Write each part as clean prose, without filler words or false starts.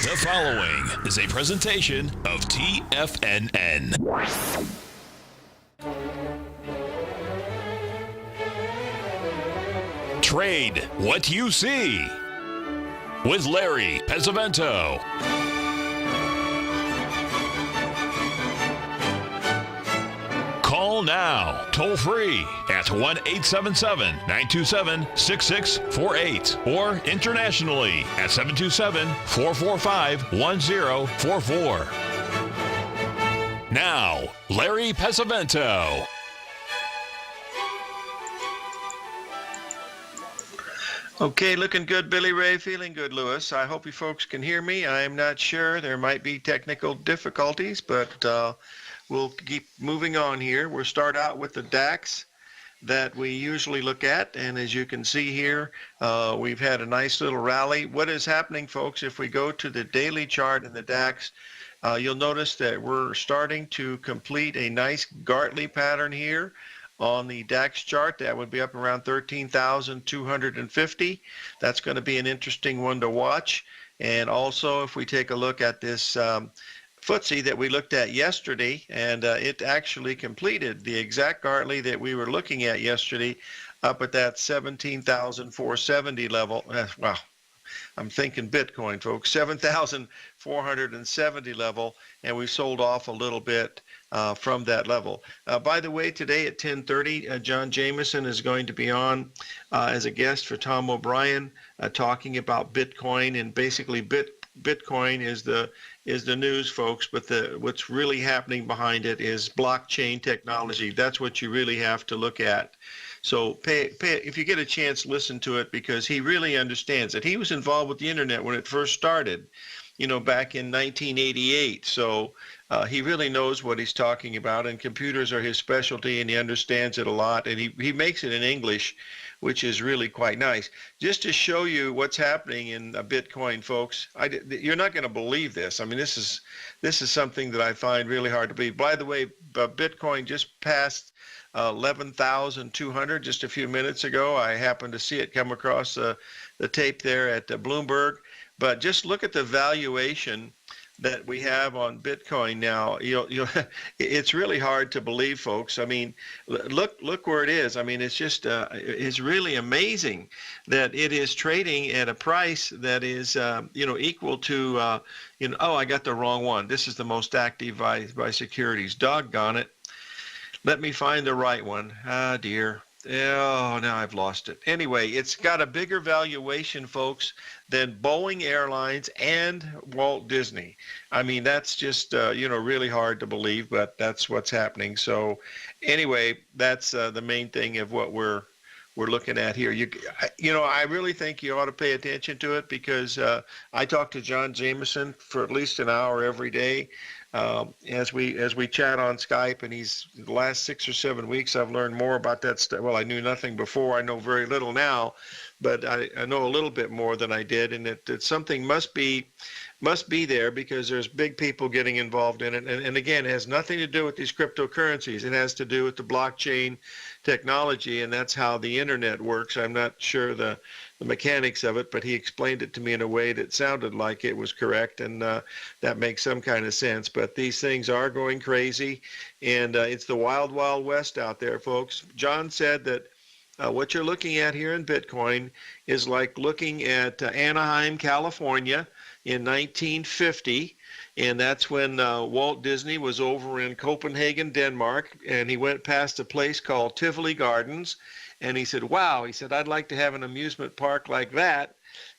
The following is a presentation of TFNN. Trade what you see with Larry Pesavento. Call now, toll free at 1-877-927-6648 or internationally at 727-445-1044. Now, Larry Pesavento. Okay, looking good, Billy Ray. Feeling good, Lewis. I hope you folks can hear me. I'm not sure. There might be technical difficulties, but we'll keep moving on here. We'll start out with the DAX that we usually look at. And as you can see here, we've had a nice little rally. What is happening, folks, if we go to the daily chart in the DAX, you'll notice that we're starting to complete a nice Gartley pattern here. On the DAX chart, that would be up around 13,250. That's going to be an interesting one to watch. And also, if we take a look at this FTSE that we looked at yesterday, and it actually completed the exact Gartley that we were looking at yesterday up at that 17,470 level. Wow. I'm thinking Bitcoin, folks, 7,470 level, and we sold off a little bit from that level. By the way, today at 10:30, John Jameson is going to be on as a guest for Tom O'Brien, talking about Bitcoin, and basically Bitcoin is the news, folks, but what's really happening behind it is blockchain technology. That's what you really have to look at. So if you get a chance, listen to it, because he really understands it. He was involved with the internet when it first started, back in 1988. So he really knows what he's talking about, and computers are his specialty, and he understands it a lot, and he makes it in English, which is really quite nice. Just to show you what's happening in Bitcoin, folks, you're not going to believe this. I mean, this is something that I find really hard to believe. By the way, Bitcoin just passed 11,200 just a few minutes ago. I happened to see it come across the tape there at Bloomberg. But just look at the valuation that we have on Bitcoin now. It's really hard to believe, folks. I mean, look where it is. I mean, it's just it's really amazing that it is trading at a price that is equal to oh, I got the wrong one. This is the most active by securities. Doggone it. Let me find the right one. Ah, dear. Oh, now I've lost it. Anyway, it's got a bigger valuation, folks, than Boeing Airlines and Walt Disney. I mean, that's just, really hard to believe, but that's what's happening. So anyway, that's the main thing of what we're looking at here. I really think you ought to pay attention to it, because I talk to John Jameson for at least an hour every day. As we chat on Skype, and the last 6 or 7 weeks, I've learned more about that stuff. Well, I knew nothing before. I know very little now, but I know a little bit more than I did, and that something must be there, because there's big people getting involved in it. And again, it has nothing to do with these cryptocurrencies. It has to do with the blockchain technology, and that's how the internet works. I'm not sure the mechanics of it, but he explained it to me in a way that sounded like it was correct, and that makes some kind of sense. But these things are going crazy, and it's the wild, wild west out there, folks. John said that what you're looking at here in Bitcoin is like looking at Anaheim, California in 1950, and that's when Walt Disney was over in Copenhagen, Denmark, and he went past a place called Tivoli Gardens, and he said, wow, he said, I'd like to have an amusement park like that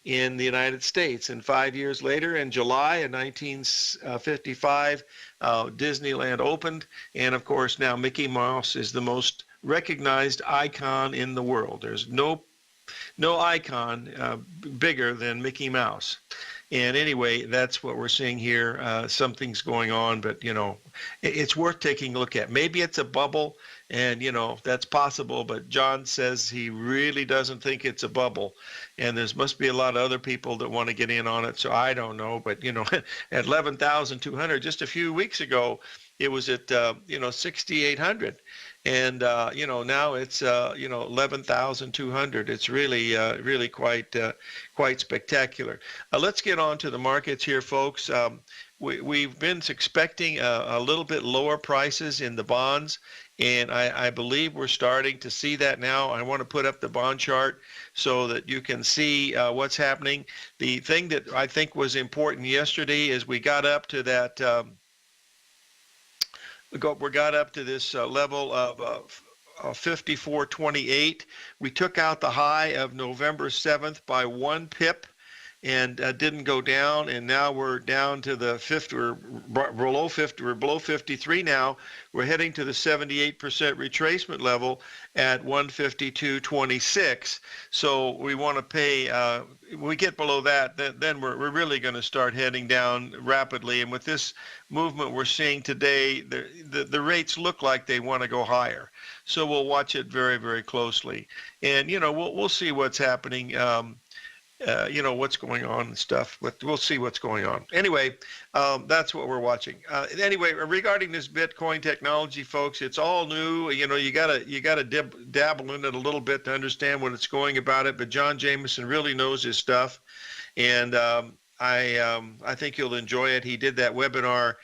in the United States. And 5 years later, in July of 1955, Disneyland opened, and of course now Mickey Mouse is the most recognized icon in the world. There's no icon bigger than Mickey Mouse. And anyway, that's what we're seeing here. Something's going on, but it's worth taking a look at. Maybe it's a bubble, and that's possible, but John says he really doesn't think it's a bubble, and there must be a lot of other people that want to get in on it. So I don't know, but at 11,200 just a few weeks ago, it was at 6,800. and now it's 11,200. It's really quite spectacular. Let's get on to the markets here, folks. We've been expecting a little bit lower prices in the bonds, and I believe we're starting to see that now. I want to put up the bond chart so that you can see what's happening. The thing that I think was important yesterday is we got up to that. We got up to this level of 54.28. We took out the high of November 7th by 1 pip and didn't go down, and now we're down to the 50. We're below 50. We're below 53 now. We're heading to the 78% retracement level at 152.26. So we want to pay. We get below that, then we're really going to start heading down rapidly. And with this movement we're seeing today, the rates look like they want to go higher. So we'll watch it very, very closely, and we'll see what's happening. What's going on and stuff, but we'll see what's going on. Anyway, that's what we're watching. Anyway, regarding this Bitcoin technology, folks, it's all new. You gotta dabble in it a little bit to understand what it's going about it. But John Jameson really knows his stuff, and I think you'll enjoy it. He did that webinar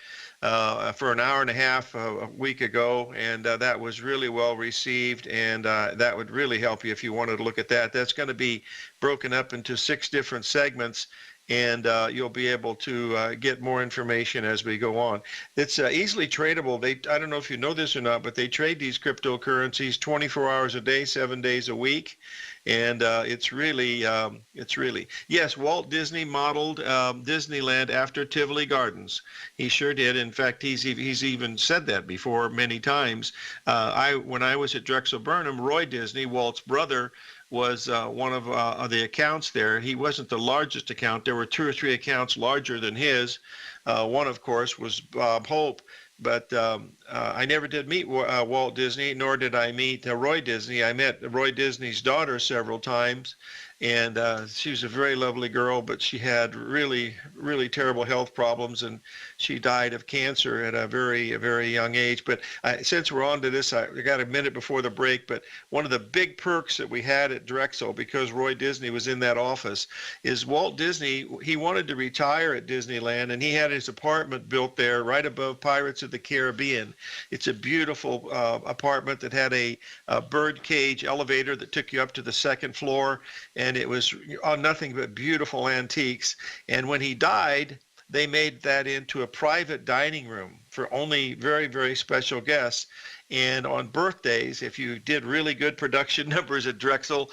for an hour and a half a week ago, and that was really well received, and that would really help you if you wanted to look at that. That's going to be broken up into 6 different segments, and you'll be able to get more information as we go on. It's easily tradable. I don't know if you know this or not, but they trade these cryptocurrencies 24 hours a day, 7 days a week. And it's really, yes, Walt Disney modeled Disneyland after Tivoli Gardens. He sure did. In fact, he's even said that before many times. When I was at Drexel Burnham, Roy Disney, Walt's brother, was one of the accounts there. He wasn't the largest account. There were 2 or 3 accounts larger than his. One, of course, was Bob Hope. But I never did meet Walt Disney, nor did I meet Roy Disney. I met Roy Disney's daughter several times, and she was a very lovely girl, but she had really, really terrible health problems, and she died of cancer at a very, very young age. But since we're on to this, I got a minute before the break, but one of the big perks that we had at Drexel, because Roy Disney was in that office, is Walt Disney, he wanted to retire at Disneyland, and he had his apartment built there right above Pirates of the Caribbean. It's a beautiful apartment that had a bird cage elevator that took you up to the 2nd floor, and it was nothing but beautiful antiques. And when he died, they made that into a private dining room for only very, very special guests. And on birthdays, if you did really good production numbers at Drexel,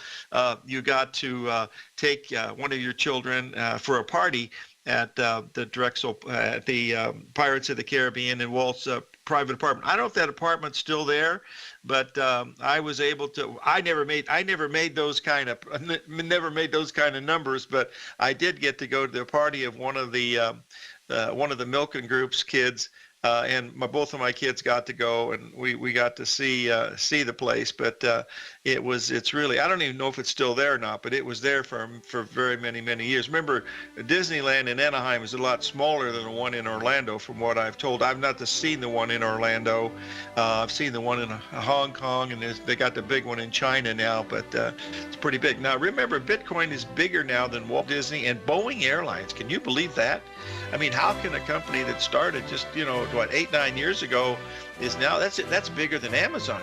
you got to take one of your children for a party at the Drexel, at the Pirates of the Caribbean in Walt's private apartment. I don't know if that apartment's still there, but I was able to. I never made those kind of numbers, but I did get to go to the party of one of the Milken Group's kids. And both of my kids got to go, and we got to see the place. But it's really, I don't even know if it's still there or not, but it was there for very many, many years. Remember, Disneyland in Anaheim is a lot smaller than the one in Orlando, from what I've told. I've not seen the one in Orlando. I've seen the one in Hong Kong, and they got the big one in China now, but it's pretty big. Now, remember, Bitcoin is bigger now than Walt Disney and Boeing Airlines. Can you believe that? I mean, how can a company that started just, 8-9 years ago is now, that's bigger than Amazon?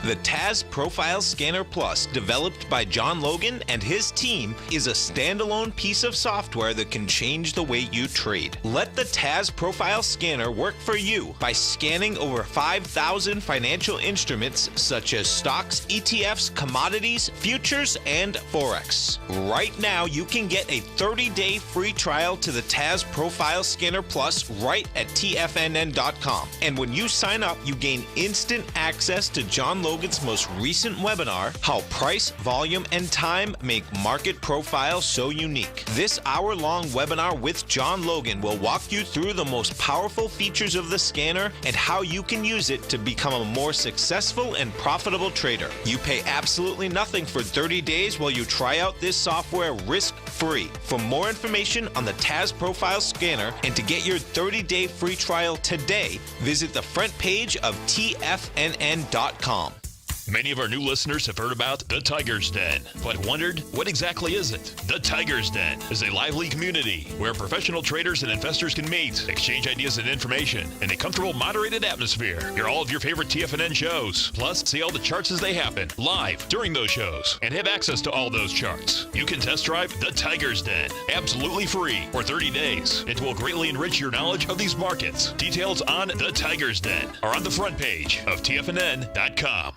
The Taz Profile Scanner Plus, developed by John Logan and his team, is a standalone piece of software that can change the way you trade. Let the Taz Profile Scanner work for you by scanning over 5,000 financial instruments such as stocks, ETFs, commodities, futures, and Forex. Right now, you can get a 30-day free trial to the Taz Profile Scanner Plus right at TFNN.com. And when you sign up, you gain instant access to John Logan's most recent webinar, How Price, Volume, and Time Make Market Profiles So Unique. This hour-long webinar with John Logan will walk you through the most powerful features of the scanner and how you can use it to become a more successful and profitable trader. You pay absolutely nothing for 30 days while you try out this software risk free. For more information on the TAS Profile Scanner and to get your 30-day free trial today, visit the front page of TFNN.com. Many of our new listeners have heard about the Tiger's Den, but wondered, what exactly is it? The Tiger's Den is a lively community where professional traders and investors can meet, exchange ideas and information in a comfortable, moderated atmosphere. Hear all of your favorite TFNN shows, plus see all the charts as they happen live during those shows and have access to all those charts. You can test drive the Tiger's Den absolutely free for 30 days. It will greatly enrich your knowledge of these markets. Details on the Tiger's Den are on the front page of TFNN.com.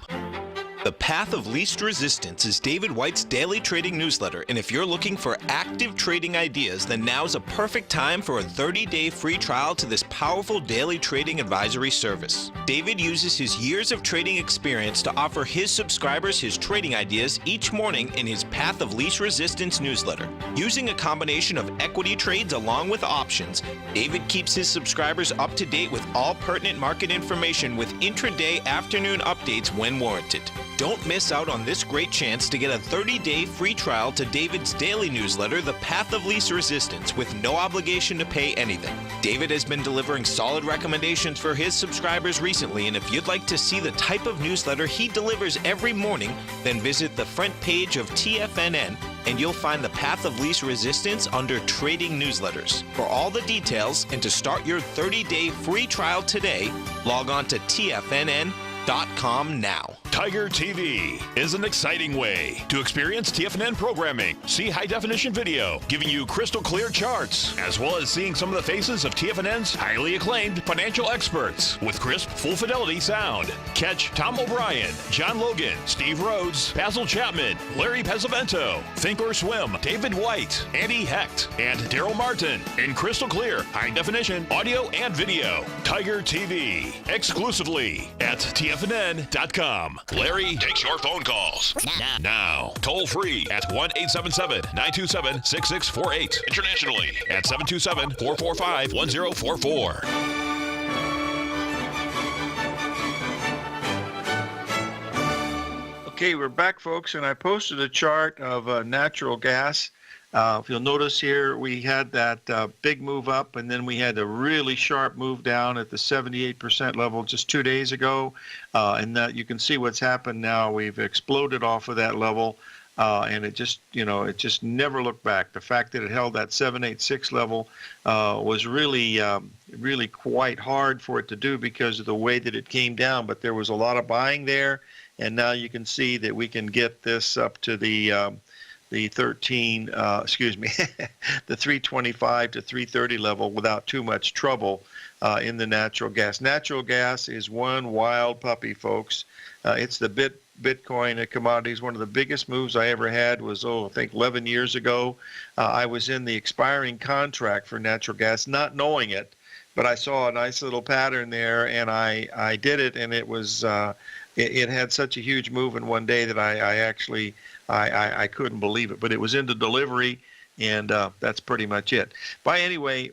The Path of Least Resistance is David White's daily trading newsletter, and if you're looking for active trading ideas, then now's a perfect time for a 30-day free trial to this powerful daily trading advisory service. David uses his years of trading experience to offer his subscribers his trading ideas each morning in his Path of Least Resistance newsletter. Using a combination of equity trades along with options, David keeps his subscribers up to date with all pertinent market information with intraday afternoon updates when warranted. Don't miss out on this great chance to get a 30-day free trial to David's daily newsletter, The Path of Least Resistance, with no obligation to pay anything. David has been delivering solid recommendations for his subscribers recently, and if you'd like to see the type of newsletter he delivers every morning, then visit the front page of TFNN and you'll find the Path of Least Resistance under Trading Newsletters. For all the details and to start your 30-day free trial today, log on to TFNN.com now. Tiger TV is an exciting way to experience TFNN programming. See high-definition video, giving you crystal clear charts, as well as seeing some of the faces of TFNN's highly acclaimed financial experts with crisp, full-fidelity sound. Catch Tom O'Brien, John Logan, Steve Rhodes, Basil Chapman, Larry Pesavento, Think or Swim, David White, Andy Hecht, and Daryl Martin in crystal clear, high-definition audio and video. Tiger TV, exclusively at TFNN.com. Larry takes your phone calls now. Toll free at 1-877-927-6648. Internationally at 727-445-1044. Okay, we're back, folks, and I posted a chart of natural gas. If you'll notice here, we had that big move up, and then we had a really sharp move down at the 78% level just 2 days ago. And that you can see what's happened now. We've exploded off of that level, and it just never looked back. The fact that it held that 786 level was really quite hard for it to do because of the way that it came down. But there was a lot of buying there, and now you can see that we can get this up to the 325 to 330 level without too much trouble in the natural gas. Natural gas is one wild puppy, folks. It's the Bitcoin commodities. One of the biggest moves I ever had was, I think 11 years ago. I was in the expiring contract for natural gas, not knowing it, but I saw a nice little pattern there, and I did it, and it was it had such a huge move in one day that I couldn't believe it. But it was into delivery, and that's pretty much it. But anyway,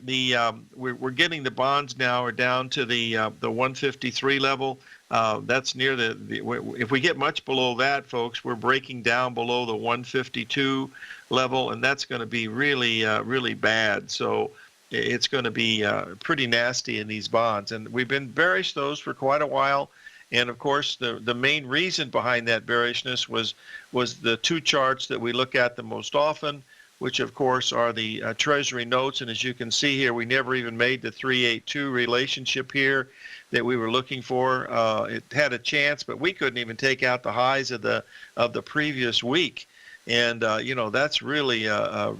we're getting the bonds now are down to the 153 level. That's near if we get much below that, folks, we're breaking down below the 152 level, and that's going to be really bad. So it's going to be pretty nasty in these bonds, and we've been bearish those for quite a while. And of course, the main reason behind that bearishness was the two charts that we look at the most often, which of course are the Treasury notes. And as you can see here, we never even made the 382 relationship here that we were looking for. It had a chance, but we couldn't even take out the highs of the previous week. And that's really a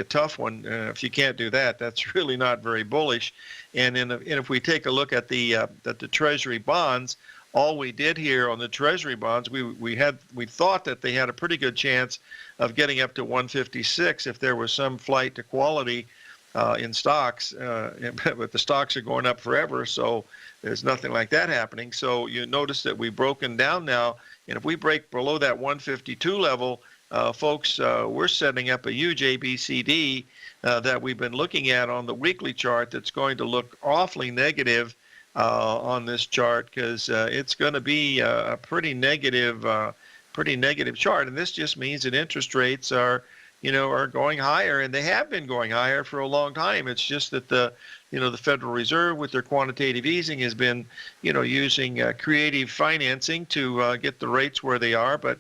tough one. If you can't do that, that's really not very bullish. And if we take a look at the Treasury bonds, all we did here on the Treasury bonds, we thought that they had a pretty good chance of getting up to 156 if there was some flight to quality in stocks, but the stocks are going up forever, so there's nothing like that happening. So you notice that we've broken down now, and if we break below that 152 level, folks, we're setting up a huge ABCD that we've been looking at on the weekly chart that's going to look awfully negative on this chart, because it's going to be a pretty negative chart. And this just means that interest rates are are going higher, and they have been going higher for a long time. It's just that the Federal Reserve with their quantitative easing has been, using creative financing to get the rates where they are. But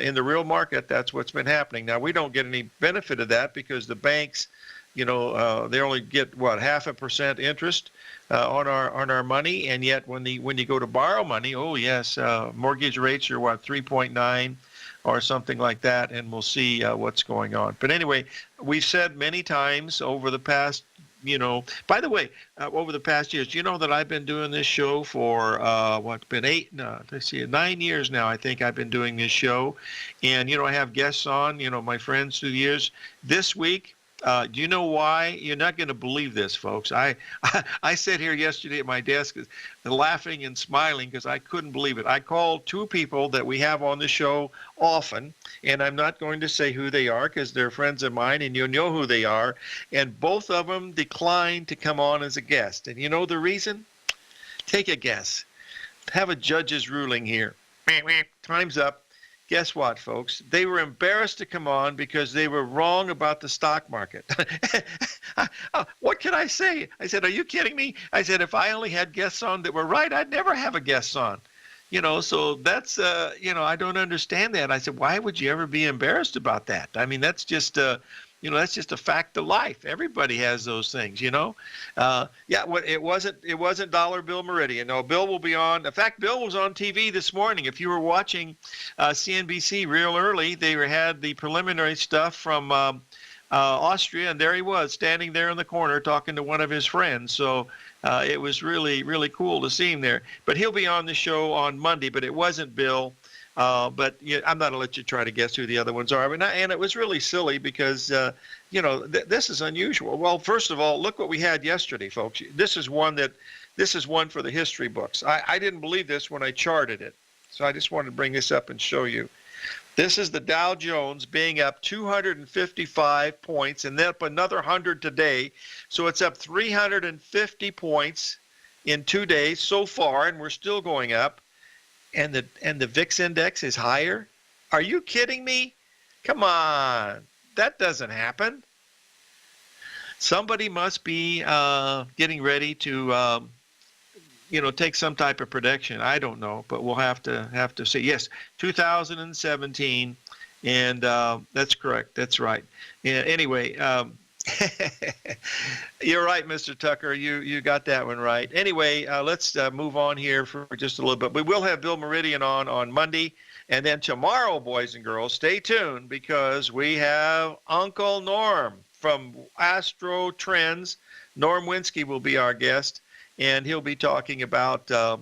in the real market, that's what's been happening. Now, we don't get any benefit of that because the banks, they only get 0.5% interest on our money, and yet when you go to borrow money, oh yes, mortgage rates are 3.9 or something like that, and we'll see what's going on. But anyway, we've said many times over the past, by the way, over the past years, that I've been doing this show for 9 years now. I think I've been doing this show, and I have guests on, my friends through the years. This week, do you know why? You're not going to believe this, folks. I sat here yesterday at my desk laughing and smiling because I couldn't believe it. I called two people that we have on the show often, and I'm not going to say who they are because they're friends of mine, and you'll know who they are. And both of them declined to come on as a guest. And you know the reason? Take a guess. Have a judge's ruling here. Time's up. Guess what, folks? They were embarrassed to come on because they were wrong about the stock market. What can I say? I said, are you kidding me? I said, if I only had guests on that were right, I'd never have a guest on. So that's, I don't understand that. I said, why would you ever be embarrassed about that? I mean, that's just, that's just a fact of life. Everybody has those things, it wasn't Dollar Bill Meridian. No, Bill will be on. In fact, Bill was on TV this morning. If you were watching CNBC real early, they had the preliminary stuff from Austria, and there he was standing there in the corner talking to one of his friends. So it was really, really cool to see him there. But he'll be on the show on Monday, but it wasn't Bill. But I'm not going to let you try to guess who the other ones are. And it was really silly because, this is unusual. Well, first of all, look what we had yesterday, folks. This is one for the history books. I didn't believe this when I charted it. So I just wanted to bring this up and show you. This is the Dow Jones being up 255 points and then up another 100 today. So it's up 350 points in 2 days so far, and we're still going up. And the VIX index is higher? Are you kidding me? Come on. That doesn't happen. Somebody must be getting ready to take some type of prediction. I don't know, but we'll have to see. Yes, 2017, and that's correct. That's right. Yeah, anyway, you're right, Mr. Tucker. You got that one right. Anyway, let's move on here for just a little bit. We will have Bill Meridian on Monday. And then tomorrow, boys and girls, stay tuned because we have Uncle Norm from Astro Trends. Norm Winsky will be our guest, and he'll be talking about the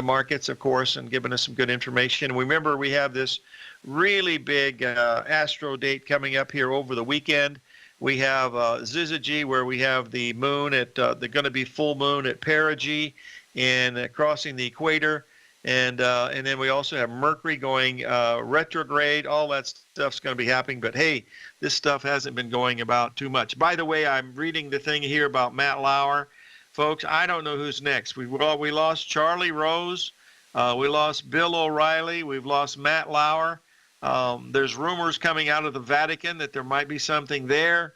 markets, of course, and giving us some good information. And remember, we have this really big Astro date coming up here over the weekend. We have Syzygy, where we have the moon at going to be full moon at perigee and crossing the equator, and then we also have Mercury going retrograde. All that stuff's going to be happening. But hey, this stuff hasn't been going about too much. By the way, I'm reading the thing here about Matt Lauer, folks. I don't know who's next. We lost Charlie Rose, we lost Bill O'Reilly, we've lost Matt Lauer. There's rumors coming out of the Vatican that there might be something there.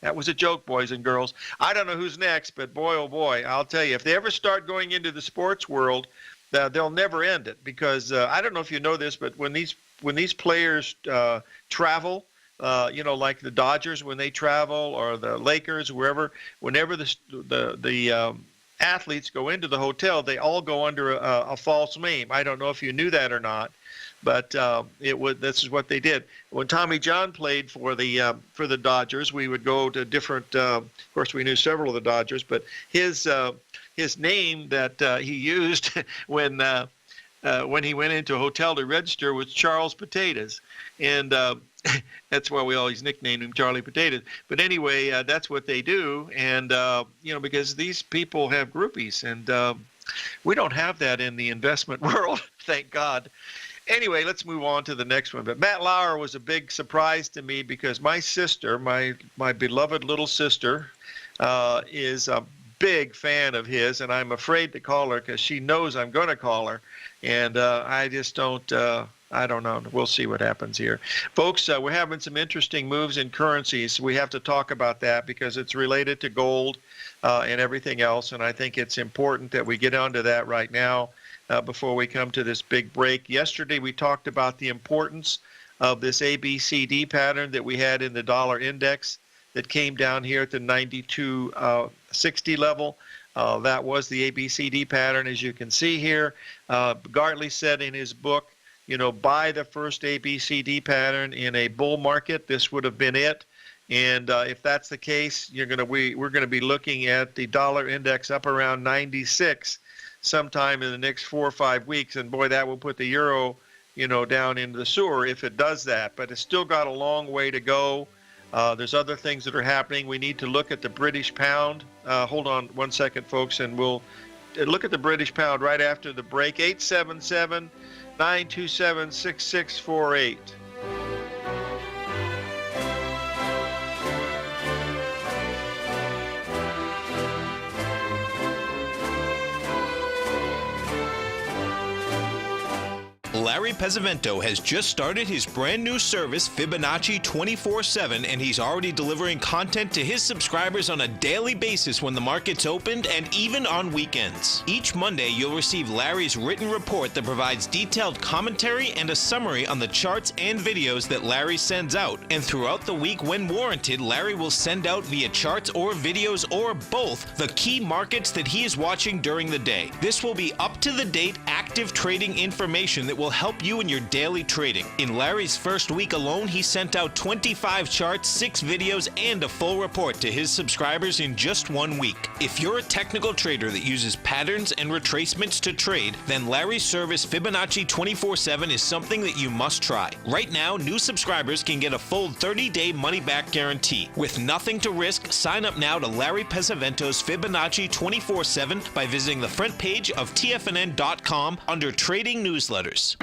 That was a joke, boys and girls. I don't know who's next, but boy, oh boy, I'll tell you, if they ever start going into the sports world, they'll never end it because I don't know if you know this, but when these players travel, like the Dodgers when they travel or the Lakers, wherever, whenever the athletes go into the hotel, they all go under a false name. I don't know if you knew that or not. But this is what they did. When Tommy John played for the Dodgers, we would go to different. Of course, we knew several of the Dodgers, but his name that he used when he went into a hotel to register was Charles Potatoes, and that's why we always nicknamed him Charlie Potatoes. But anyway, that's what they do, and because these people have groupies, and we don't have that in the investment world, thank God. Anyway, let's move on to the next one. But Matt Lauer was a big surprise to me because my sister, my beloved little sister, is a big fan of his, and I'm afraid to call her because she knows I'm going to call her, and I just don't I don't know. We'll see what happens here. Folks, we're having some interesting moves in currencies. We have to talk about that because it's related to gold and everything else, and I think it's important that we get onto that right now before we come to this big break. Yesterday, we talked about the importance of this ABCD pattern that we had in the dollar index that came down here at the 92.60 level. That was the ABCD pattern, as you can see here. Gartley said in his book, buy the first ABCD pattern in a bull market. This would have been it. And if that's the case, we're going to be looking at the dollar index up around 96 sometime in the next 4 or 5 weeks. And boy, that will put the euro, down into the sewer if it does that. But it's still got a long way to go. There's other things that are happening. We need to look at the British pound. Hold on 1 second, folks, and we'll look at the British pound right after the break. 877-927-6648. Larry Pesavento has just started his brand new service, Fibonacci 24/7, and he's already delivering content to his subscribers on a daily basis when the market's opened and even on weekends. Each Monday, you'll receive Larry's written report that provides detailed commentary and a summary on the charts and videos that Larry sends out. And throughout the week, when warranted, Larry will send out via charts or videos or both the key markets that he is watching during the day. This will be up-to-the-date, active trading information that will help you in your daily trading. In Larry's first week alone, he sent out 25 charts, 6 videos, and a full report to his subscribers in just 1 week. If you're a technical trader that uses patterns and retracements to trade, then Larry's service Fibonacci 24/7 is something that you must try. Right now, new subscribers can get a full 30-day money-back guarantee. With nothing to risk, sign up now to Larry Pesavento's Fibonacci 24/7 by visiting the front page of TFNN.com under Trading Newsletters.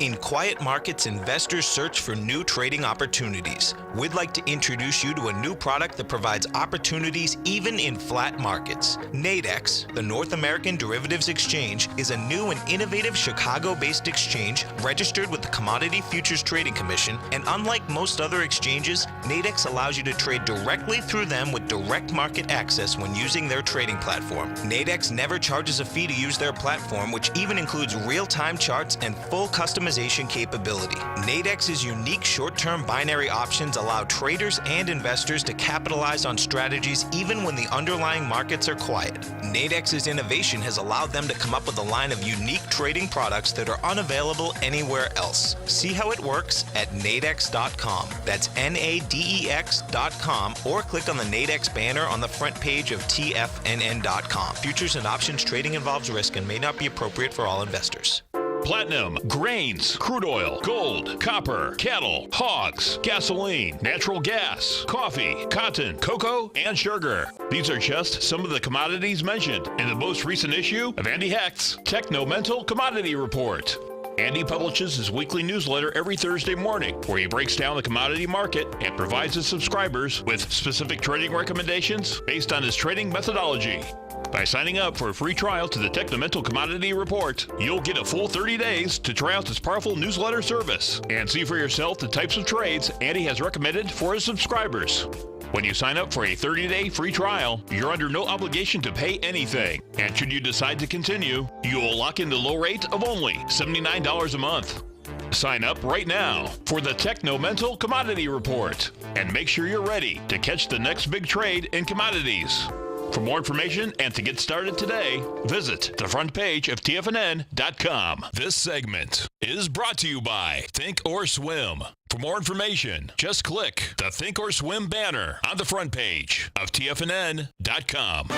In quiet markets, investors search for new trading opportunities. We'd like to introduce you to a new product that provides opportunities even in flat markets. Nadex, the North American Derivatives Exchange, is a new and innovative Chicago-based exchange registered with the Commodity Futures Trading Commission, and unlike most other exchanges, Nadex allows you to trade directly through them with direct market access when using their trading platform. Nadex never charges a fee to use their platform, which even includes real-time charts and full customization capability. Nadex's unique short-term binary options allow traders and investors to capitalize on strategies even when the underlying markets are quiet. Nadex's innovation has allowed them to come up with a line of unique trading products that are unavailable anywhere else. See how it works at nadex.com. That's NADEX.com, or click on the Nadex banner on the front page of TFNN.com. Futures and options trading involves risk and may not be appropriate for all investors. Platinum, grains, crude oil, gold, copper, cattle, hogs, gasoline, natural gas, coffee, cotton, cocoa, and sugar. These are just some of the commodities mentioned in the most recent issue of Andy Hecht's Techno-Mental Commodity Report. Andy publishes his weekly newsletter every Thursday morning, where he breaks down the commodity market and provides his subscribers with specific trading recommendations based on his trading methodology. By signing up for a free trial to the Techno-Mental Commodity Report, you'll get a full 30 days to try out this powerful newsletter service and see for yourself the types of trades Andy has recommended for his subscribers. When you sign up for a 30-day free trial, you're under no obligation to pay anything. And should you decide to continue, you will lock in the low rate of only $79 a month. Sign up right now for the Techno-Mental Commodity Report and make sure you're ready to catch the next big trade in commodities. For more information and to get started today, visit the front page of TFNN.com. This segment is brought to you by Think or Swim. For more information, just click the Think or Swim banner on the front page of TFNN.com.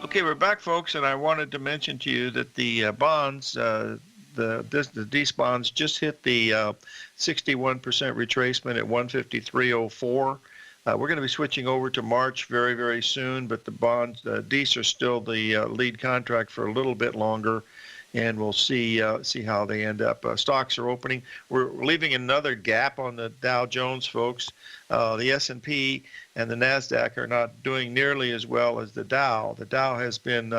Okay, we're back, folks, and I wanted to mention to you that the bonds, these bonds just hit the 61% retracement at 153.04. We're going to be switching over to March very, very soon, but the bonds, these are still the lead contract for a little bit longer. and we'll see how they end up. Stocks are opening. We're leaving another gap on the Dow Jones, folks. The S&P and the Nasdaq are not doing nearly as well as the Dow. The Dow has been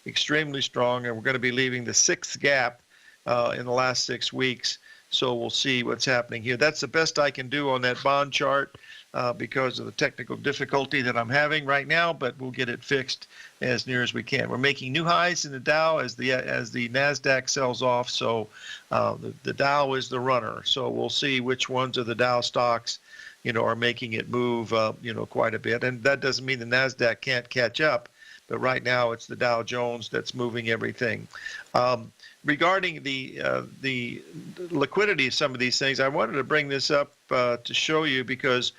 extremely strong, and we're going to be leaving the sixth gap in the last 6 weeks. So we'll see what's happening here. That's the best I can do on that bond chart because of the technical difficulty that I'm having right now, but we'll get it fixed as near as we can. We're making new highs in the Dow as the Nasdaq sells off. So the Dow is the runner. So we'll see which ones of the Dow stocks, are making it move, quite a bit. And that doesn't mean the Nasdaq can't catch up, but right now it's the Dow Jones that's moving everything. Regarding the liquidity of some of these things, I wanted to bring this up to show you because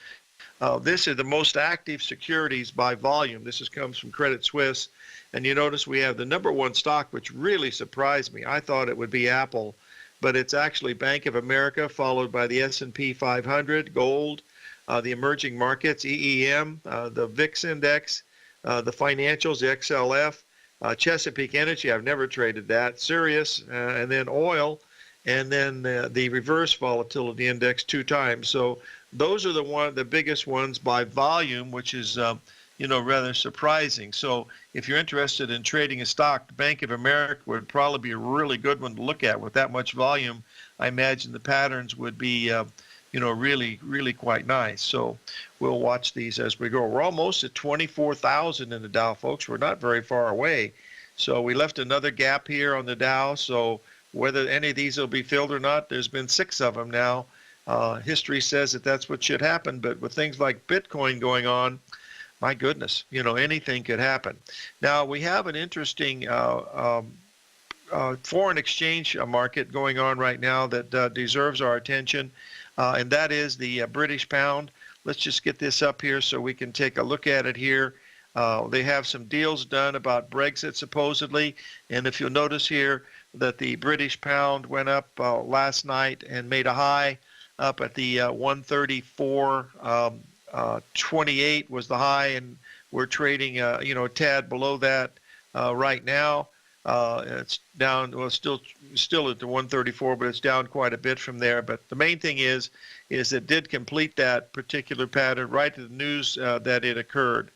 this is the most active securities by volume. This comes from Credit Suisse, and you notice we have the number one stock, which really surprised me. I thought it would be Apple, but it's actually Bank of America, followed by the S&P 500, gold, the emerging markets, EEM, the VIX index, the financials, the XLF. Chesapeake Energy, I've never traded that. Sirius, and then oil, and then the reverse volatility index 2 times. So those are the biggest ones by volume, which is rather surprising. So if you're interested in trading a stock, Bank of America would probably be a really good one to look at. With that much volume, I imagine the patterns would be really, really quite nice. So we'll watch these as we go. We're almost at 24,000 in the Dow, folks. We're not very far away. So we left another gap here on the Dow. So whether any of these will be filled or not, there's been 6 of them now. History says that that's what should happen. But with things like Bitcoin going on, my goodness, anything could happen. Now, we have an interesting foreign exchange market going on right now that deserves our attention. And that is the British pound. Let's just get this up here so we can take a look at it here. They have some deals done about Brexit supposedly, and if you'll notice here that the British pound went up last night and made a high up at the 134.28 was the high, and we're trading a tad below that right now. It's down, well, still at the 134, but it's down quite a bit from there. But the main thing is it did complete that particular pattern right to the news that it occurred.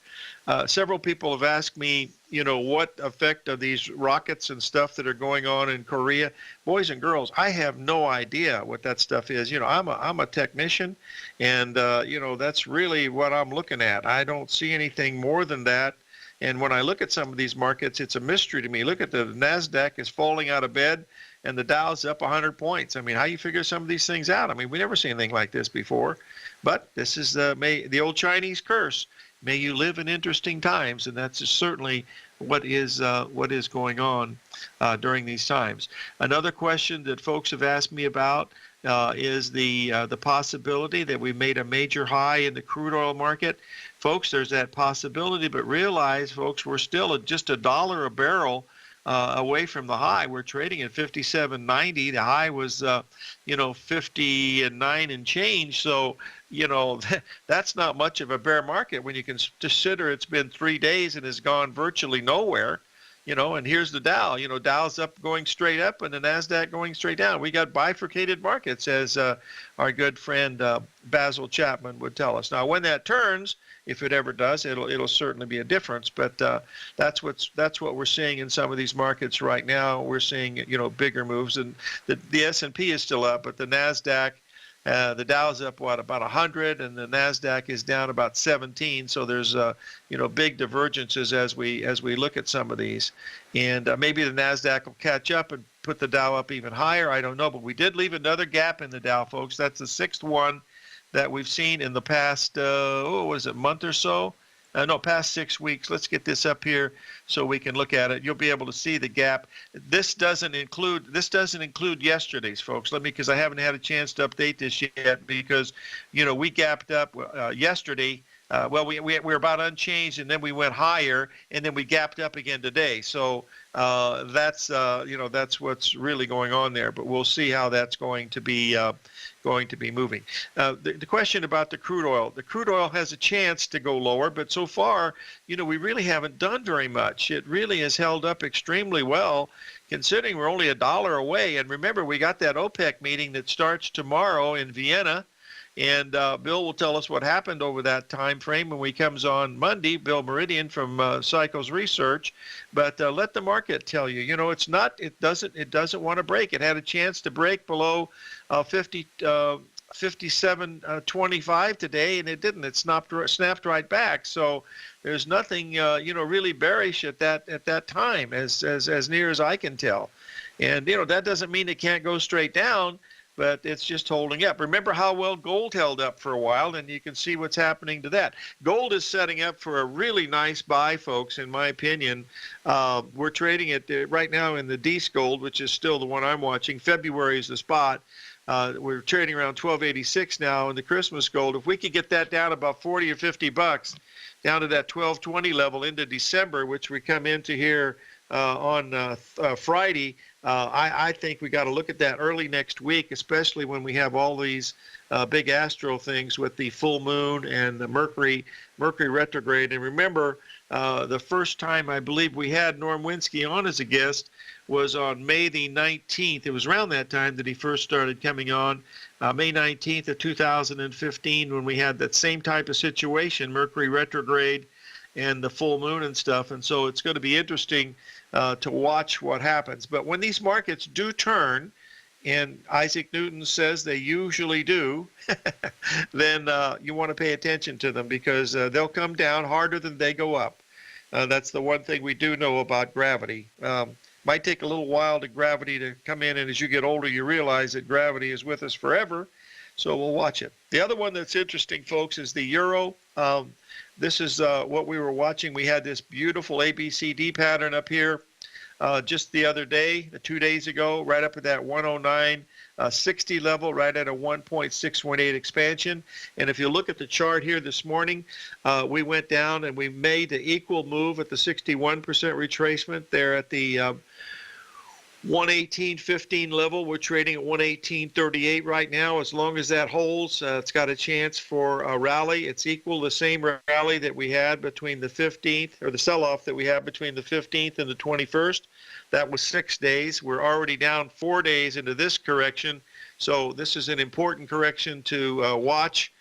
Several people have asked me, what effect of these rockets and stuff that are going on in Korea. Boys and girls, I have no idea what that stuff is. I'm a technician, and that's really what I'm looking at. I don't see anything more than that. And when I look at some of these markets, it's a mystery to me. Look at the NASDAQ is falling out of bed, and the Dow's up 100 points. I mean, how you figure some of these things out? I mean, we never seen anything like this before. But this is the old Chinese curse. May you live in interesting times, and that's certainly what is going on during these times. Another question that folks have asked me about is the possibility that we made a major high in the crude oil market. Folks, there's that possibility, but realize, folks, we're still at just $1 a barrel away from the high. We're trading at 57.90. The high was 59 and change. So that's not much of a bear market when you consider it's been 3 days and has gone virtually nowhere. And here's the Dow. Dow's up, going straight up, and the NASDAQ going straight down. We got bifurcated markets, as our good friend Basil Chapman would tell us. Now, when that turns, if it ever does, it'll certainly be a difference. But that's what we're seeing in some of these markets right now. We're seeing bigger moves, and the S&P is still up, but the NASDAQ. The Dow's up about 100, and the Nasdaq is down about 17. So there's big divergences as we look at some of these, and maybe the Nasdaq will catch up and put the Dow up even higher. I don't know, but we did leave another gap in the Dow, folks. That's the 6th one that we've seen in the past month or so. Past 6 weeks. Let's get this up here so we can look at it. You'll be able to see the gap. This doesn't include yesterday's, folks. Because I haven't had a chance to update this yet, because we gapped up yesterday we're about unchanged, and then we went higher, and then we gapped up again today. So that's what's really going on there. But we'll see how that's going to be moving. The question about the crude oil has a chance to go lower, but so far, we really haven't done very much. It really has held up extremely well, considering we're only $1 away. And remember, we got that OPEC meeting that starts tomorrow in Vienna. And Bill will tell us what happened over that time frame when he comes on Monday, Bill Meridian from Cycles Research. But let the market tell you, it doesn't want to break. It had a chance to break below 57.25 today, and it didn't. It snapped right back. So there's nothing really bearish at that time, as near as I can tell. And that doesn't mean it can't go straight down, but it's just holding up. Remember how well gold held up for a while, and you can see what's happening to that. Gold is setting up for a really nice buy, folks, in my opinion. We're trading it right now in the Dees Gold, which is still the one I'm watching. February is the spot. We're trading around 1286 now in the Christmas gold. If we could get that down about 40 or 50 bucks, down to that 1220 level into December, which we come into here on Friday, I think we got to look at that early next week, especially when we have all these big astro things with the full moon and the Mercury retrograde. And remember, the first time I believe we had Norm Winsky on as a guest was on May the 19th. It was around that time that he first started coming on, May 19th of 2015, when we had that same type of situation, Mercury retrograde and the full moon and stuff. And so it's going to be interesting to watch what happens. But when these markets do turn, and Isaac Newton says they usually do, then you want to pay attention to them, because they'll come down harder than they go up. That's the one thing we do know about gravity. Might take a little while to gravity to come in, and as you get older, you realize that gravity is with us forever. So we'll watch it. The other one that's interesting, folks, is the euro. This is what we were watching. We had this beautiful ABCD pattern up here just the other day, 2 days ago, right up at that 109.60 level, right at a 1.618 expansion. And if you look at the chart here this morning, we went down and we made the equal move at the 61% retracement there at the 118.15 level. We're trading at 118.38 right now. As long as that holds, it's got a chance for a rally. It's equal to the same rally that we had between the 15th, or the sell-off that we had between the 15th and the 21st. That was 6 days. We're already down 4 days into this correction. So this is an important correction to watch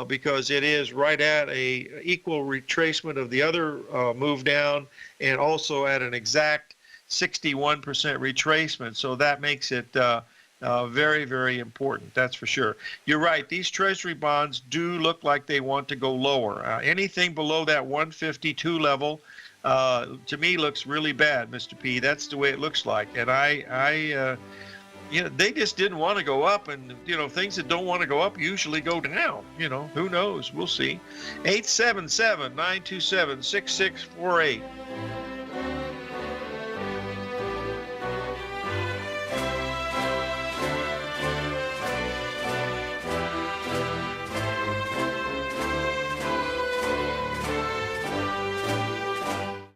because it is right at a equal retracement of the other move down, and also at an exact 61% retracement. So that makes it very, very important. That's for sure. You're right. These treasury bonds do look like they want to go lower. Anything below that 152 level, to me, looks really bad, Mr. P. That's the way it looks like. And they just didn't want to go up, and things that don't want to go up usually go down. Who knows? We'll see. 877-927-6648.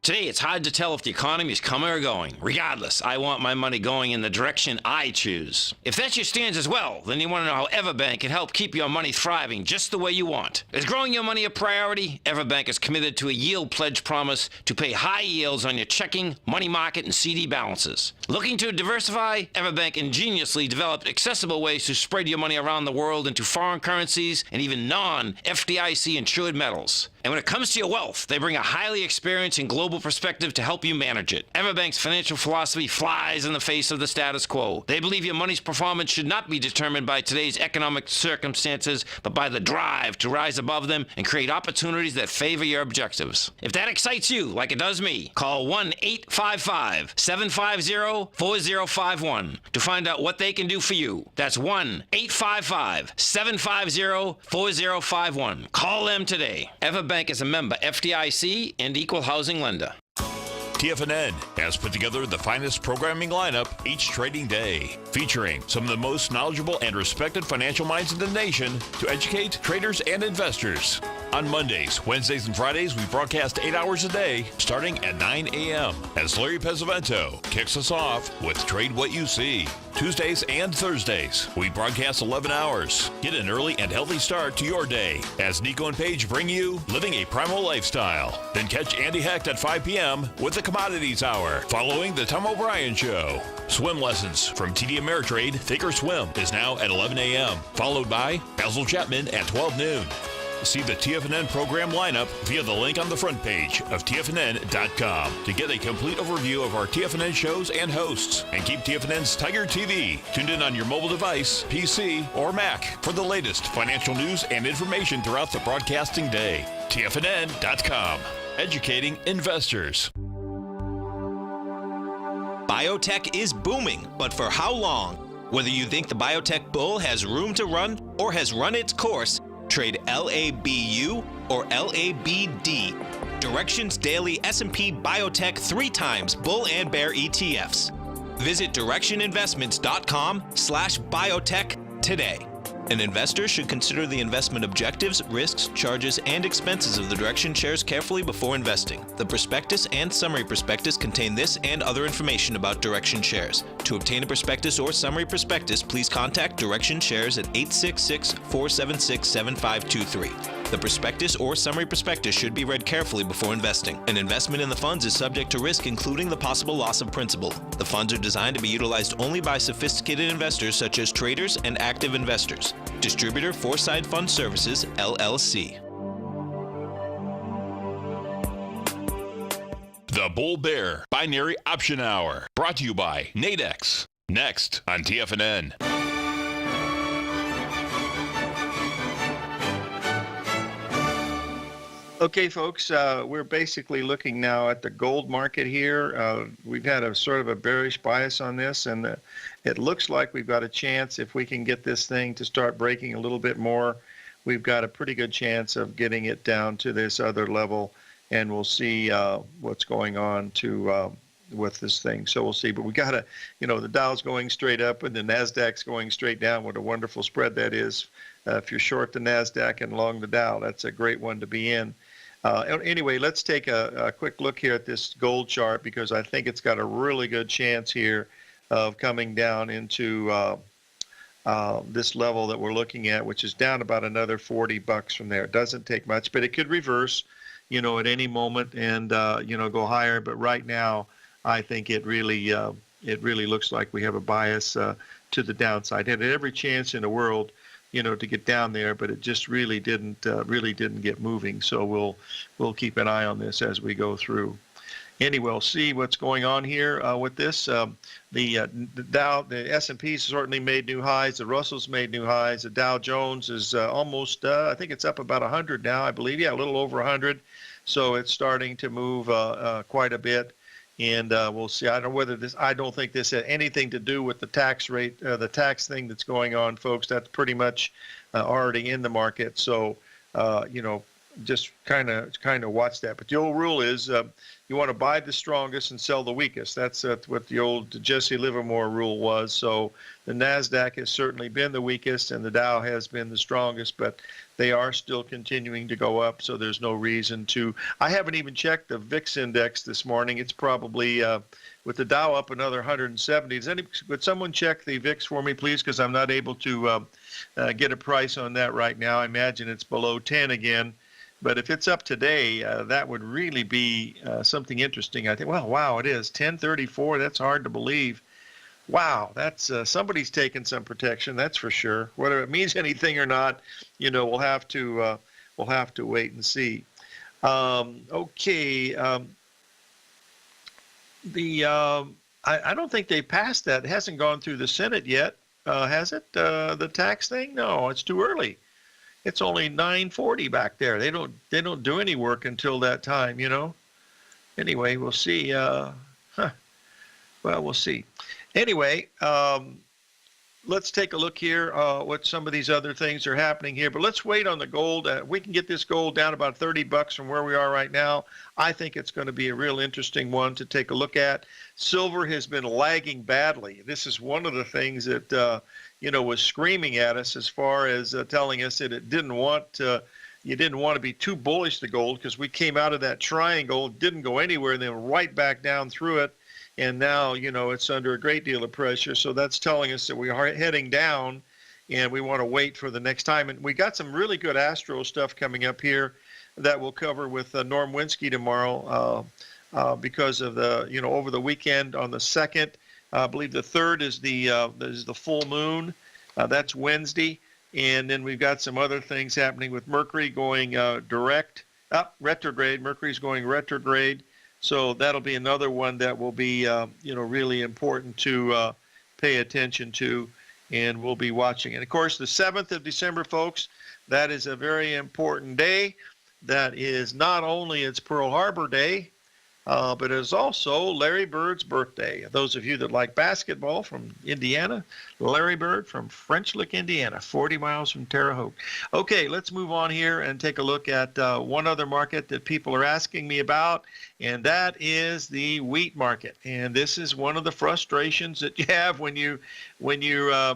Today, it's hard to tell if the economy is coming or going. Regardless, I want my money going in the direction I choose. If that's your stance as well, then you want to know how Everbank can help keep your money thriving just the way you want. Is growing your money a priority? Everbank is committed to a yield pledge promise to pay high yields on your checking, money market, and CD balances. Looking to diversify? Everbank ingeniously developed accessible ways to spread your money around the world into foreign currencies and even non-FDIC insured metals. And when it comes to your wealth, they bring a highly experienced and global perspective to help you manage it. Everbank's financial philosophy flies in the face of the status quo. They believe your money's performance should not be determined by today's economic circumstances, but by the drive to rise above them and create opportunities that favor your objectives. If that excites you, like it does me, call 1-855-750-4051 to find out what they can do for you. That's 1-855-750-4051. Call them today. Everbank is a member FDIC and equal housing lender. TFNN has put together the finest programming lineup each trading day, featuring some of the most knowledgeable and respected financial minds in the nation to educate traders and investors. On Mondays, Wednesdays, and Fridays, we broadcast 8 hours a day, starting at 9 a.m. as Larry Pesavento kicks us off with Trade What You See. Tuesdays and Thursdays, we broadcast 11 hours. Get an early and healthy start to your day as Nico and Paige bring you Living a Primal Lifestyle. Then catch Andy Hecht at 5 p.m. with the Commodities Hour, following the Tom O'Brien Show. Swim lessons from TD Ameritrade Thinkorswim is now at 11 a.m., followed by Basil Chapman at 12 noon. See the TFNN program lineup via the link on the front page of TFNN.com to get a complete overview of our TFNN shows and hosts. And keep TFNN's Tiger TV tuned in on your mobile device, PC, or Mac for the latest financial news and information throughout the broadcasting day. TFNN.com, educating investors. Biotech is booming, but for how long? Whether you think the biotech bull has room to run or has run its course, trade LABU or LABD. Direction's daily S&P Biotech 3 times bull and bear ETFs. Visit directioninvestments.com/biotech today. An investor should consider the investment objectives, risks, charges, and expenses of the Direction shares carefully before investing. The prospectus and summary prospectus contain this and other information about Direction shares. To obtain a prospectus or summary prospectus, please contact Direction shares at 866-476-7523. The prospectus or summary prospectus should be read carefully before investing. An investment in the funds is subject to risk, including the possible loss of principal. The funds are designed to be utilized only by sophisticated investors such as traders and active investors. Distributor Foreside Fund Services, LLC. The Bull Bear Binary Option Hour, brought to you by Nadex. Next on TFNN. Okay, folks, we're basically looking now at the gold market here. We've had a sort of a bearish bias on this, and it looks like we've got a chance if we can get this thing to start breaking a little bit more. We've got a pretty good chance of getting it down to this other level, and we'll see what's going on with this thing. So we'll see. But we got to, the Dow's going straight up and the NASDAQ's going straight down. What a wonderful spread that is. If you're short the NASDAQ and long the Dow, that's a great one to be in. Anyway, let's take a quick look here at this gold chart, because I think it's got a really good chance here of coming down into this level that we're looking at, which is down about another $40 from there. It doesn't take much, but it could reverse, at any moment and, go higher. But right now, I think it really looks like we have a bias to the downside. It had every chance in the world, to get down there, but it just really didn't get moving. So we'll keep an eye on this as we go through. Anyway, we'll see what's going on here with this. The Dow, the S&P's certainly made new highs. The Russell's made new highs. The Dow Jones is almost, I think it's up about 100 now, I believe. Yeah, a little over 100. So it's starting to move quite a bit. And we'll see. I don't think this had anything to do with the tax rate, the tax thing that's going on, folks. That's pretty much already in the market. So, just kind of watch that. But the old rule is you want to buy the strongest and sell the weakest. That's what the old Jesse Livermore rule was. So the NASDAQ has certainly been the weakest and the Dow has been the strongest, but they are still continuing to go up, so there's no reason to. I haven't even checked the VIX index this morning. It's probably, with the Dow up another 170. Would someone check the VIX for me, please? Because I'm not able to get a price on that right now. I imagine it's below 10 again. But if it's up today, that would really be something interesting. I think, well, wow, it is 1034. That's hard to believe. Wow, that's somebody's taken some protection. That's for sure. Whether it means anything or not, we'll have to wait and see. Okay. I don't think they passed that. It hasn't gone through the Senate yet, has it? The tax thing? No, it's too early. It's only 9:40 back there. They don't do any work until that time, Anyway, we'll see. Well, we'll see. Anyway, let's take a look here what some of these other things are happening here. But let's wait on the gold. We can get this gold down about $30 from where we are right now. I think it's going to be a real interesting one to take a look at. Silver has been lagging badly. This is one of the things that was screaming at us as far as telling us that it didn't want to you didn't want to be too bullish to gold because we came out of that triangle, didn't go anywhere, and then right back down through it. And now, it's under a great deal of pressure. So that's telling us that we are heading down, and we want to wait for the next time. And we got some really good astro stuff coming up here that we'll cover with Norm Winsky tomorrow because of the, over the weekend on the 2nd. I believe the 3rd is the full moon. That's Wednesday. And then we've got some other things happening with Mercury going retrograde. Mercury's going retrograde. So that'll be another one that will be, really important to pay attention to, and we'll be watching. And of course, the 7th of December, folks, that is a very important day. That is not only it's Pearl Harbor Day, but it is also Larry Bird's birthday. Those of you that like basketball from Indiana, Larry Bird from French Lick, Indiana, 40 miles from Terre Haute. Okay, let's move on here and take a look at one other market that people are asking me about, and that is the wheat market. And this is one of the frustrations that you have when you're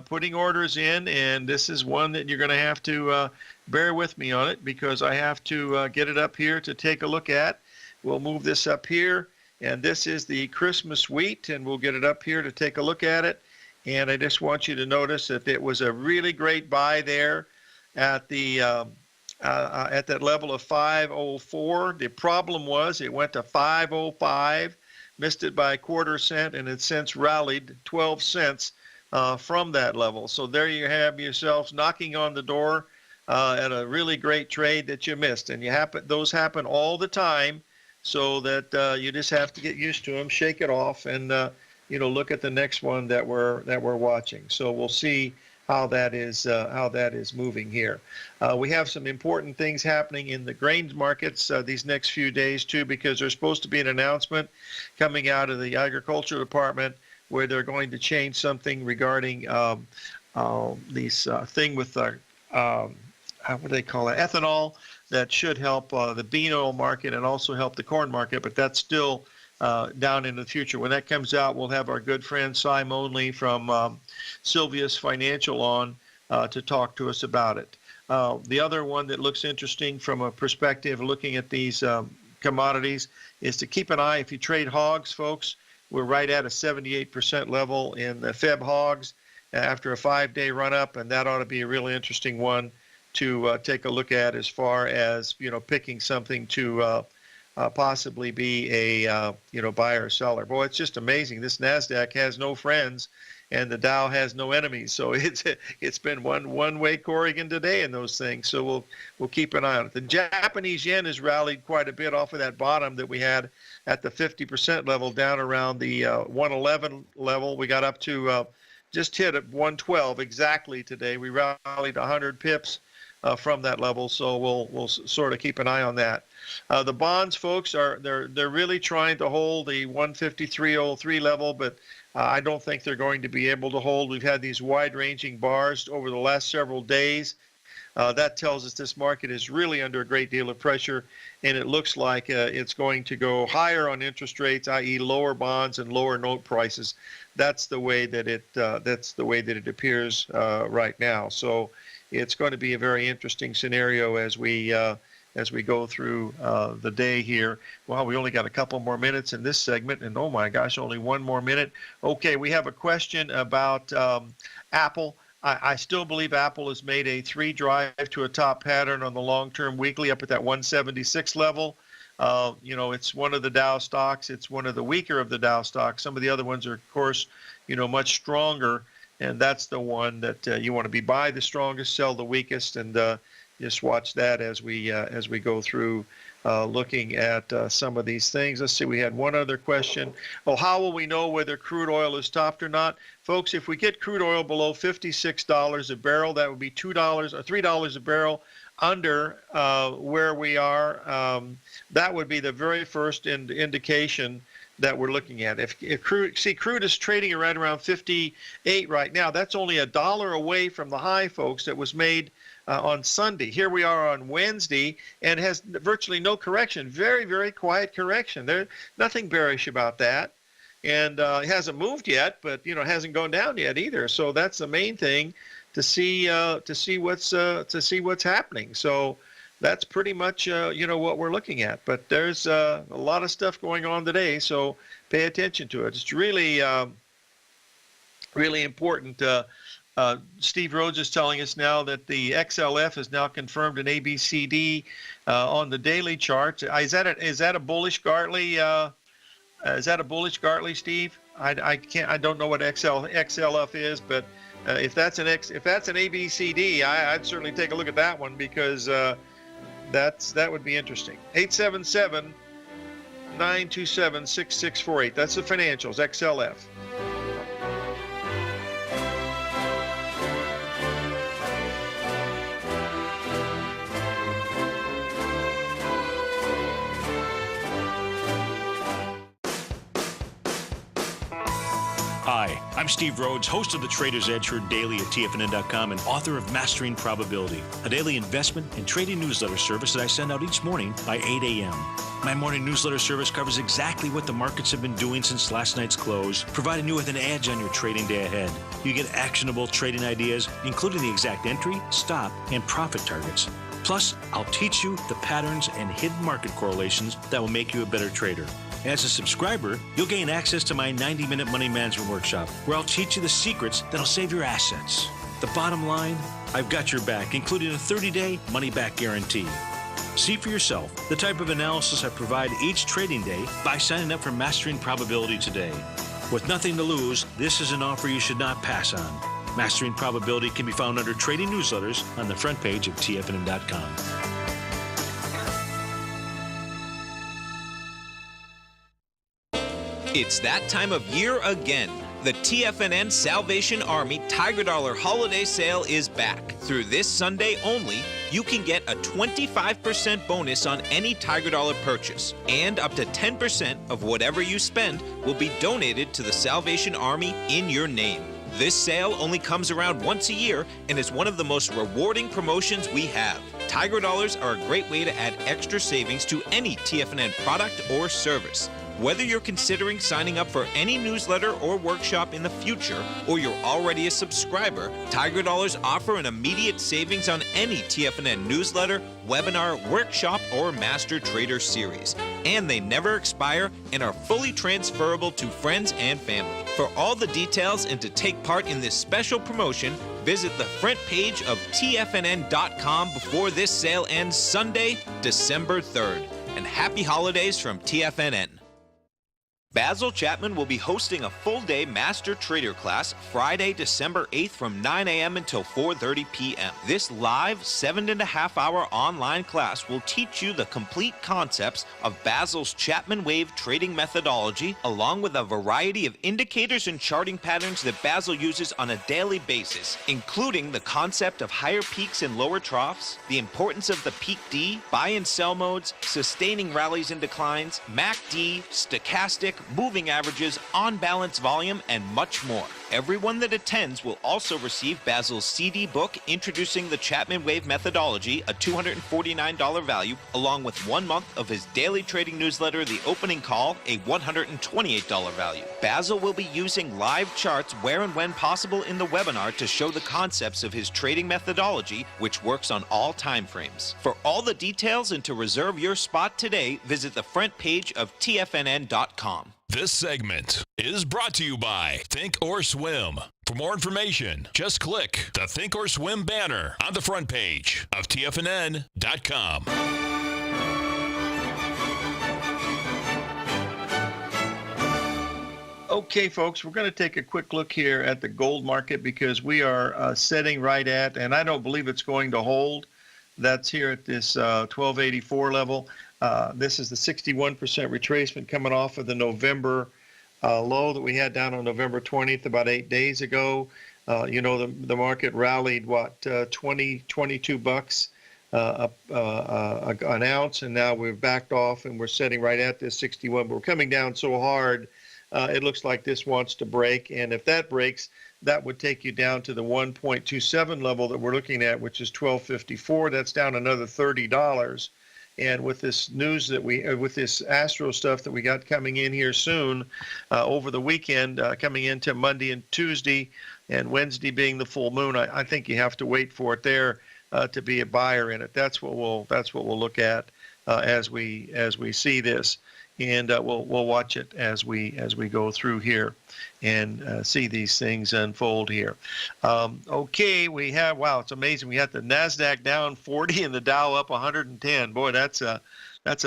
putting orders in, and this is one that you're going to have to bear with me on it because I have to get it up here to take a look at. We'll move this up here, and this is the Christmas wheat, and we'll get it up here to take a look at it. And I just want you to notice that it was a really great buy there at the at that level of 504. The problem was it went to 505, missed it by a quarter cent, and it's since rallied 12 cents from that level. So there you have yourselves knocking on the door at a really great trade that you missed, and those happen all the time. So that you just have to get used to them, shake it off, and look at the next one that we're watching. So we'll see how that is moving here. We have some important things happening in the grains markets these next few days too, because there's supposed to be an announcement coming out of the Agriculture Department where they're going to change something regarding these thing with what do they call it, ethanol. That should help the bean oil market and also help the corn market, but that's still down in the future. When that comes out, we'll have our good friend Cy Monley from Sylvius Financial on to talk to us about it. The other one that looks interesting from a perspective looking at these commodities is to keep an eye. If you trade hogs, folks, we're right at a 78% level in the Feb hogs after a 5-day run-up, and that ought to be a really interesting one to take a look at as far as picking something to possibly be a buyer or seller. Boy, it's just amazing. This Nasdaq has no friends, and the Dow has no enemies. So it's been one way Corrigan today in those things. So we'll keep an eye on it. The Japanese yen has rallied quite a bit off of that bottom that we had at the 50% level down around the 111 level. We got up to just hit at 112 exactly today. We rallied 100 pips. From that level, so we'll sort of keep an eye on that. The bonds, folks, they're really trying to hold the 153.03 level, but I don't think they're going to be able to hold. We've had these wide-ranging bars over the last several days. That tells us this market is really under a great deal of pressure, and it looks like it's going to go higher on interest rates, i.e., lower bonds and lower note prices. That's the way that it appears right now. So. It's going to be a very interesting scenario as we go through the day here. Well, we only got a couple more minutes in this segment, and oh my gosh, only one more minute. Okay, we have a question about Apple. I still believe Apple has made a 3 drive to a top pattern on the long-term weekly up at that 176 level. It's one of the Dow stocks. It's one of the weaker of the Dow stocks. Some of the other ones are, of course, much stronger. And that's the one that you want to be buy the strongest, sell the weakest, and just watch that as we go through looking at some of these things. Let's see, we had one other question. Oh, how will we know whether crude oil is topped or not? Folks, if we get crude oil below $56 a barrel, that would be $2 or $3 a barrel under where we are. That would be the very first indication that we're looking at. If crude is trading around 58 right now. That's only $1 away from the high, folks, that was made on Sunday. Here we are on Wednesday, and has virtually no correction. Very, very quiet correction. There's nothing bearish about that, and it hasn't moved yet, but it hasn't gone down yet either. So that's the main thing to see what's happening. So that's pretty much what we're looking at. But there's a lot of stuff going on today, so pay attention to it. It's really really important. Steve Rhodes is telling us now that the XLF is now confirmed in ABCD on the daily chart. Is that a bullish Gartley? Is that a bullish Gartley, Steve? I don't know what XLF is, but if that's an ABCD, I'd certainly take a look at that one, because that would be interesting. 877-927-6648. That's the financials, XLF. Hi, I'm Steve Rhodes, host of the Trader's Edge heard daily at TFNN.com and author of Mastering Probability, a daily investment and trading newsletter service that I send out each morning by 8 a.m. My morning newsletter service covers exactly what the markets have been doing since last night's close, providing you with an edge on your trading day ahead. You get actionable trading ideas, including the exact entry, stop, and profit targets. Plus, I'll teach you the patterns and hidden market correlations that will make you a better trader. As a subscriber, you'll gain access to my 90-minute money management workshop, where I'll teach you the secrets that'll save your assets. The bottom line, I've got your back, including a 30-day money-back guarantee. See for yourself the type of analysis I provide each trading day by signing up for Mastering Probability today. With nothing to lose, this is an offer you should not pass on. Mastering Probability can be found under Trading Newsletters on the front page of TFNN.com. It's that time of year again. The TFNN Salvation Army Tiger Dollar Holiday Sale is back. Through this Sunday only, you can get a 25% bonus on any Tiger Dollar purchase, and up to 10% of whatever you spend will be donated to the Salvation Army in your name. This sale only comes around once a year and is one of the most rewarding promotions we have. Tiger Dollars are a great way to add extra savings to any TFNN product or service. Whether you're considering signing up for any newsletter or workshop in the future, or you're already a subscriber, Tiger Dollars offer an immediate savings on any TFNN newsletter, webinar, workshop, or Master Trader series. And they never expire and are fully transferable to friends and family. For all the details and to take part in this special promotion, visit the front page of TFNN.com before this sale ends Sunday, December 3rd. And happy holidays from TFNN. Basil Chapman will be hosting a full-day Master Trader class Friday, December 8th from 9 a.m. until 4:30 p.m. This live 7.5-hour online class will teach you the complete concepts of Basil's Chapman Wave trading methodology, along with a variety of indicators and charting patterns that Basil uses on a daily basis, including the concept of higher peaks and lower troughs, the importance of the peak D, buy and sell modes, sustaining rallies and declines, MACD, stochastic, moving averages, on-balance volume, and much more. Everyone that attends will also receive Basil's CD book introducing the Chapman Wave methodology, a $249 value, along with 1 month of his daily trading newsletter, The Opening Call, a $128 value. Basil will be using live charts where and when possible in the webinar to show the concepts of his trading methodology, which works on all time frames. For all the details and to reserve your spot today, visit the front page of TFNN.com. This segment is brought to you by Think or Swim. For more information, just click the Think or Swim banner on the front page of TFNN.com. Okay, folks, we're going to take a quick look here at the gold market, because we are sitting right at, and I don't believe it's going to hold, that's here at this 1284 level. This is the 61% retracement coming off of the November low that we had down on November 20th about 8 days ago. The market rallied, 22 bucks an ounce, and now we've backed off and we're sitting right at this 61. But we're coming down so hard, it looks like this wants to break, and if that breaks, that would take you down to the 1.27 level that we're looking at, which is 1254. That's down another $30. And with this news that with this Astro stuff that we got coming in here soon, over the weekend, coming into Monday and Tuesday, and Wednesday being the full moon, I think you have to wait for it there. to be a buyer in it. That's what we'll look at as we see this, and we'll watch it as we go through here and see these things unfold here. Okay, we have, wow, it's amazing. We had the Nasdaq down 40 and the Dow up 110. Boy, that's a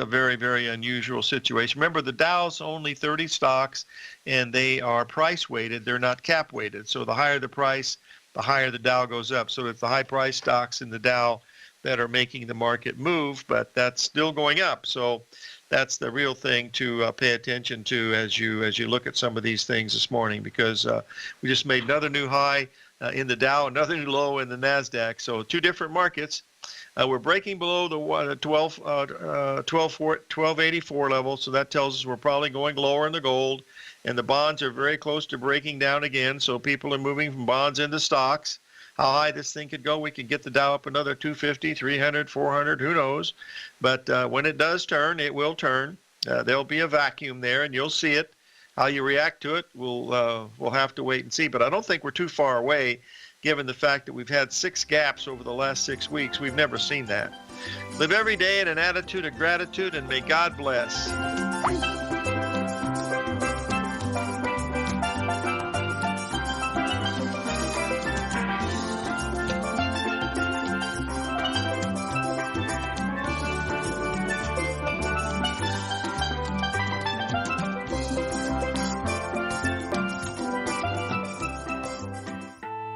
very, very unusual situation. Remember, the Dow's only 30 stocks, and they are price weighted. They're not cap weighted. So the higher the price, the higher the Dow goes up. So it's the high price stocks in the Dow that are making the market move, but that's still going up. So that's the real thing to pay attention to as you look at some of these things this morning, because we just made another new high in the Dow, another new low in the Nasdaq. So two different markets. We're breaking below the 1284 level, so that tells us we're probably going lower in the gold, and the bonds are very close to breaking down again. So people are moving from bonds into stocks. How high this thing could go, we could get the Dow up another 250, 300, 400, who knows. But when it does turn, it will turn. There'll be a vacuum there, and you'll see it. How you react to it, we'll have to wait and see. But I don't think we're too far away, given the fact that we've had 6 gaps over the last 6 weeks. We've never seen that. Live every day in an attitude of gratitude, and may God bless.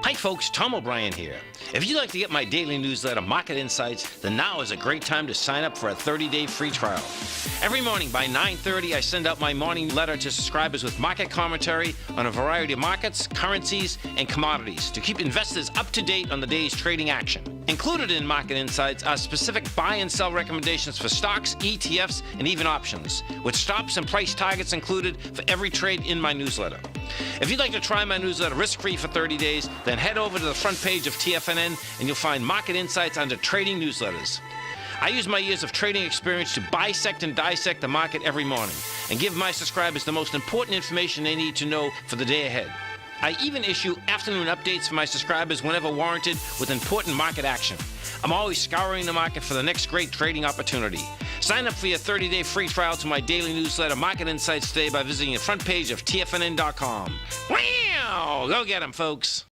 Hi folks, Tom O'Brien here. If you'd like to get my daily newsletter, Market Insights, then now is a great time to sign up for a 30-day free trial. Every morning by 9:30, I send out my morning letter to subscribers with market commentary on a variety of markets, currencies, and commodities to keep investors up to date on the day's trading action. Included in Market Insights are specific buy and sell recommendations for stocks, ETFs, and even options, with stops and price targets included for every trade in my newsletter. If you'd like to try my newsletter risk-free for 30 days, then head over to the front page of TFNN and you'll find Market Insights under Trading Newsletters. I use my years of trading experience to bisect and dissect the market every morning and give my subscribers the most important information they need to know for the day ahead. I even issue afternoon updates for my subscribers whenever warranted with important market action. I'm always scouring the market for the next great trading opportunity. Sign up for your 30-day free trial to my daily newsletter, Market Insights, today by visiting the front page of TFNN.com. Wow! Go get 'em, folks.